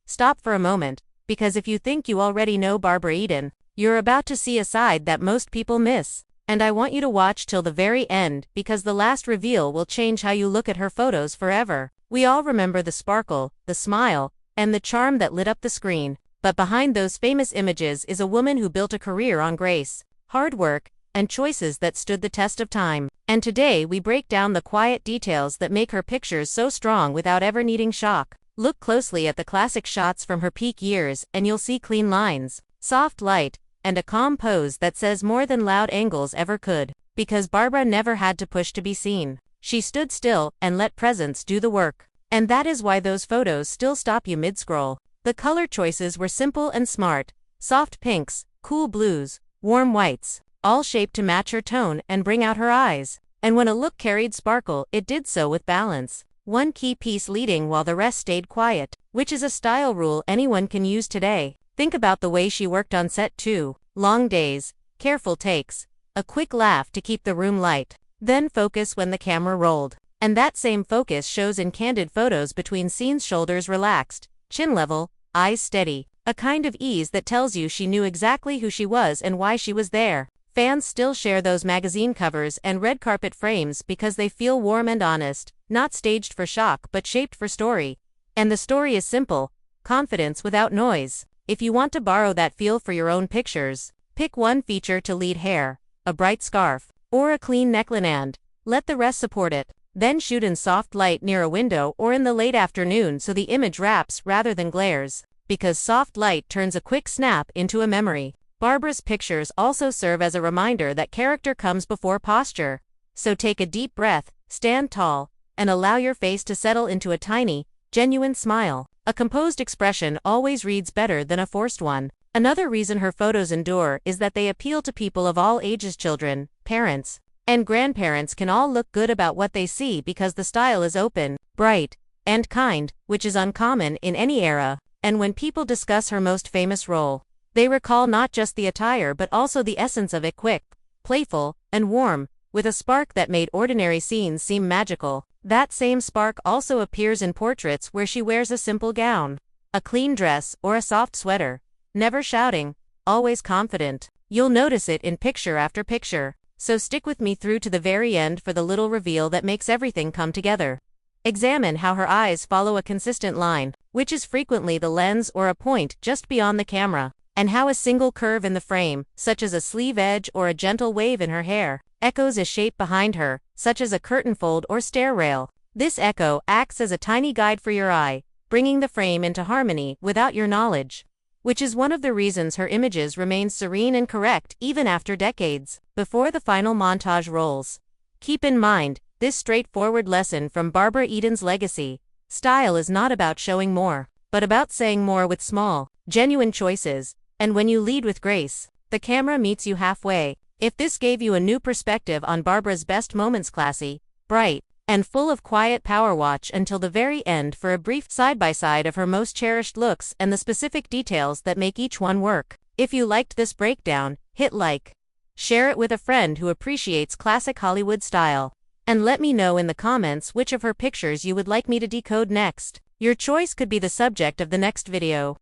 stop for a moment, because if you think you already know Barbara Eden, you're about to see a side that most people miss. And I want you to watch till the very end, because the last reveal will change how you look at her photos forever. We all remember the sparkle, the smile, and the charm that lit up the screen, but behind those famous images is a woman who built a career on grace, hard work, and choices that stood the test of time. And today we break down the quiet details that make her pictures so strong without ever needing shock. Look closely at the classic shots from her peak years and you'll see clean lines, soft light, and a calm pose that says more than loud angles ever could. Because Barbara never had to push to be seen. She stood still and let presence do the work. And that is why those photos still stop you mid-scroll. The color choices were simple and smart. Soft pinks, cool blues, warm whites, all shaped to match her tone and bring out her eyes. And when a look carried sparkle, it did so with balance. One key piece leading while the rest stayed quiet, which is a style rule anyone can use today. Think about the way she worked on set too. Long days, careful takes, a quick laugh to keep the room light. Then focus when the camera rolled. And that same focus shows in candid photos between scenes, shoulders relaxed, chin level, eyes steady. A kind of ease that tells you she knew exactly who she was and why she was there. Fans still share those magazine covers and red carpet frames because they feel warm and honest, not staged for shock but shaped for story. And the story is simple, confidence without noise. If you want to borrow that feel for your own pictures, pick one feature to lead: hair, a bright scarf, or a clean neckline, and let the rest support it. Then shoot in soft light near a window or in the late afternoon so the image wraps rather than glares, because soft light turns a quick snap into a memory. Barbara's pictures also serve as a reminder that character comes before posture. So take a deep breath, stand tall, and allow your face to settle into a tiny, genuine smile. A composed expression always reads better than a forced one. Another reason her photos endure is that they appeal to people of all ages. Children, parents, and grandparents can all look good about what they see because the style is open, bright, and kind, which is uncommon in any era. And when people discuss her most famous role, they recall not just the attire but also the essence of it: quick, playful, and warm, with a spark that made ordinary scenes seem magical. That same spark also appears in portraits where she wears a simple gown, a clean dress, or a soft sweater. Never shouting, always confident. You'll notice it in picture after picture. So stick with me through to the very end for the little reveal that makes everything come together. Examine how her eyes follow a consistent line, which is frequently the lens or a point just beyond the camera, and how a single curve in the frame, such as a sleeve edge or a gentle wave in her hair, echoes a shape behind her, such as a curtain fold or stair rail. This echo acts as a tiny guide for your eye, bringing the frame into harmony without your knowledge, which is one of the reasons her images remain serene and correct even after decades. Before the final montage rolls, keep in mind this straightforward lesson from Barbara Eden's legacy: style is not about showing more, but about saying more with small, genuine choices. And when you lead with grace, the camera meets you halfway. If this gave you a new perspective on Barbara's best moments, classy, bright, and full of quiet power, watch until the very end for a brief side-by-side of her most cherished looks and the specific details that make each one work. If you liked this breakdown, hit like. Share it with a friend who appreciates classic Hollywood style. And let me know in the comments which of her pictures you would like me to decode next. Your choice could be the subject of the next video.